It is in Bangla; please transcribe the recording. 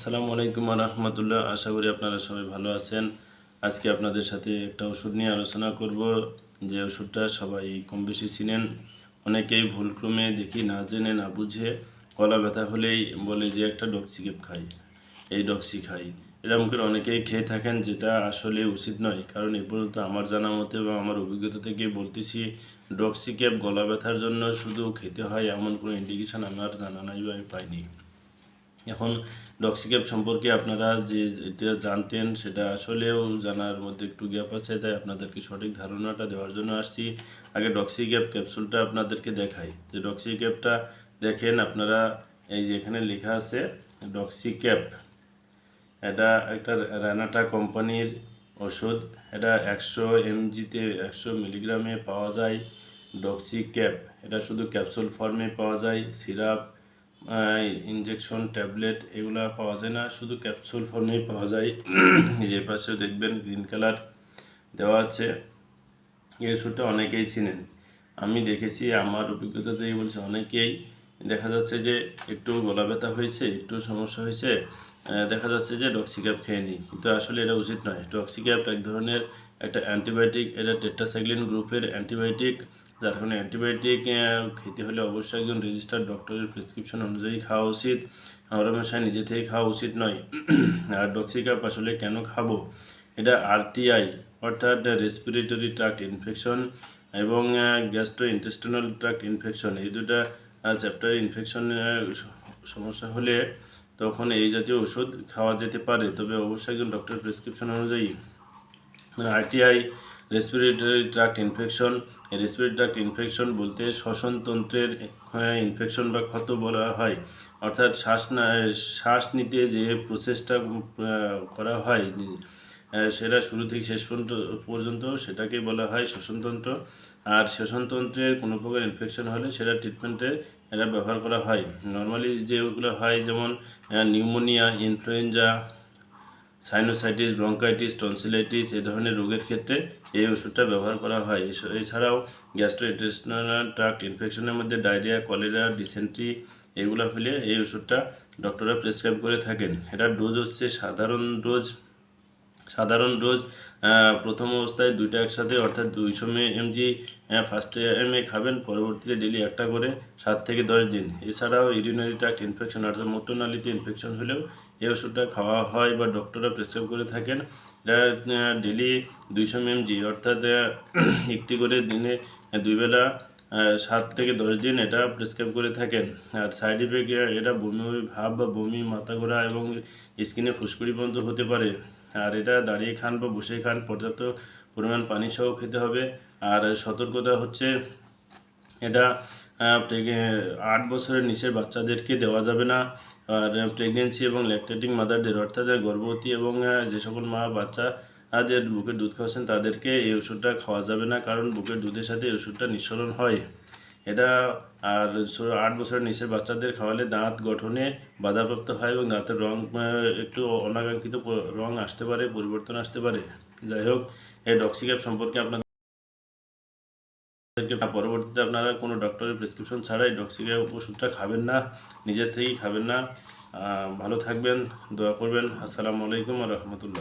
আসসালামু আলাইকুম রহমতুল্লাহ। আশা করি আপনারা সবাই ভালো আছেন। আজকে আপনাদের সাথে একটা ওষুধ নিয়ে আলোচনা করব, যে ওষুধটা সবাই কম বেশি চিনেন। অনেকেই ভুলক্রমে দেখি না জেনে না বুঝে গলা ব্যথা হলেই বলে যে একটা ডক্সিকেপ খাই, এই ডক্সি খাই। এরকম করে অনেকেই খেয়ে থাকেন, যেটা আসলে উচিত নয়। কারণ এ পর্যন্ত আমার জানা মতে বা আমার অভিজ্ঞতা থেকে বলতেছি, ডক্সিকেপ গলা ব্যথার জন্য শুধু খেতে হয় এমন কোনো ইন্ডিকেশন আমার জানা নাই বা আমি পাইনি। এখন ডক্সিক্যাপ সম্পর্কে আপনারা যেটা জানতেন সেটা আসলেও জানার মধ্যে একটু গ্যাপ আছে, তাই আপনাদেরকে সঠিক ধারণাটা দেওয়ার জন্য আসছি। আগে ডক্সিক্যাপ ক্যাপসুলটা আপনাদেরকে দেখাই। যে ডক্সিক্যাপটা দেখেন আপনারা, এই যে এখানে লেখা আছে ডক্সিক্যাপ। এটা একটা রানাটা কোম্পানির ওষুধ। এটা 100 mg-তে 100 মিলিগ্রামে পাওয়া যায় ডক্সিক্যাপ। এটা শুধু ক্যাপসুল ফর্মে পাওয়া যায়, সিরাপ, ইনজেকশন, ট্যাবলেট এগুলো পাওয়া যায় না, শুধু ক্যাপসুল ফর্মেই পাওয়া যায়। যে পাশে দেখবেন গ্রিন কালার দেওয়া আছে। এই ওষুধটা অনেকেই চিনেন, আমি দেখেছি, আমার অভিজ্ঞতাতেই বলছে। অনেকেই দেখা যাচ্ছে যে একটু গলা ব্যথা হয়েছে, একটু সমস্যা হয়েছে, দেখা যাচ্ছে যে ডক্সিক্যাপ খেয়ে নিই, কিন্তু আসলে এটা উচিত নয়। ডক্সিক্যাপ এক ধরনের একটা অ্যান্টিবায়োটিক, এটা টেট্রাসাইক্লিন গ্রুপের অ্যান্টিবায়োটিক। যার কারণে অ্যান্টিবায়োটিক খেতে হলে অবশ্যই একজন রেজিস্টার্ড ডক্টরের প্রেসক্রিপশন অনুযায়ী খাওয়া উচিত। হরমেশায় নিজে থেকে খাওয়া উচিত নয়। আর ডক্সিক্যাপ আসলে কেন খাবো? এটা আরটিআই অর্থাৎ রেসপিরেটরি ট্র্যাক্ট ইনফেকশন এবং গ্যাস্ট্রো ইন্টেস্টিনাল ট্র্যাক্ট ইনফেকশন, এই দুটা চ্যাপ্টার ইনফেকশন সমস্যা হলে তখন এই জাতীয় ওষুধ খাওয়া যেতে পারে, তবে অবশ্যই একজন ডক্টর প্রেসক্রিপশন অনুযায়ী। RTI respiratory tract infection. এই রেসপিরেটরি ট্র্যাক্ট ইনফেকশন বলতে শ্বসনতন্ত্রের ইনফেকশন বা ক্ষত বলা হয়। অর্থাৎ শ্বাস নিতে যে প্রসেসটা করা হয়, সেটা শুরু থেকে শেষ পর্যন্ত সেটাকে বলা হয় শ্বসনতন্ত্র। আর শ্বসনতন্ত্রের কোনো প্রকার ইনফেকশন হলে সেটা ট্রিটমেন্টে এটা ব্যবহার করা হয়। নর্মালি যেগুলো হয়, যেমন pneumonia, influenza, sinusitis, bronchitis, tonsillitis, এই ধরনের রোগের ক্ষেত্রে এই ওষুধটা ব্যবহার করা হয়। এছাড়াও গ্যাস্ট্রোইন্টেস্টিনাল ট্র্যাক্ট ইনফেকশনের মধ্যে ডায়রিয়া, কলেরা, ডিসেন্ট্রি এগুলো হলে এই ওষুধটা ডক্টররা প্রেসক্রাইব করে থাকেন। এটার ডোজ হচ্ছে সাধারণ ডোজ প্রথম অবস্থায় দুইটা একসাথে, অর্থাৎ 200 mg ফার্স্ট টাইমে খাবেন, পরবর্তীতে ডেলি একটা করে 7 থেকে 10 দিন। এছাড়াও ইউরিনারি ট্র্যাক্ট ইনফেকশন অর্থাৎ মূত্রনালীতে ইনফেকশন হলেও এই ওষুধটা খাওয়া হয় বা ডক্টররা প্রেসক্রাইব করে থাকেন। এটা ডেলি 200 mg অর্থাৎ একটি করে দিনে 2 বেলা 7 থেকে 10 দিন এটা প্রেসক্রাইব করে থাকেন। আর সাইড ইফেক্ট, এটা বমি ভাব বা বমি, মাথা ঘোরা এবং স্কিনে ফুসকুড়ি পর্যন্ত হতে পারে। আর এটা দাঁড়িয়ে খান বা বসে খান, পর্যাপ্ত পরিমাণ পানি সহ খেতে হবে। আর সতর্কতা হচ্ছে, এটা 8 বছরের নিচের বাচ্চাদেরকে দেওয়া যাবে না। আর প্রেগনেন্সি এবং ল্যাকটেটিং মাদারদের, অর্থাৎ গর্ভবতী এবং যে সকল মা বাচ্চাদের বুকের দুধ খাওয়াচ্ছেন তাদেরকে এই ওষুধটা খাওয়া যাবে না, কারণ বুকের দুধের সাথে এই ওষুধটা নিঃসরণ হয়। এটা আর 8 বছরের নিচের বাচ্চাদের খাওয়ালে দাঁত গঠনে বাধাপ্রাপ্ত হয় এবং দাঁতের রং একটু অনাকাঙ্ক্ষিত রং আসতে পারে, পরিবর্তন আসতে পারে। যাই হোক, এই ডক্সিক্যাপ সম্পর্কে আপনাদের পরবর্তীতে আপনারা কোনো ডক্টরের প্রেসক্রিপশন ছাড়াই ডক্সিক্যাপ ওষুধটা খাবেন না, নিজের থেকেই খাবেন না। ভালো থাকবেন, দোয়া করবেন। আসসালামু আলাইকুম রহমতুল্লাহ।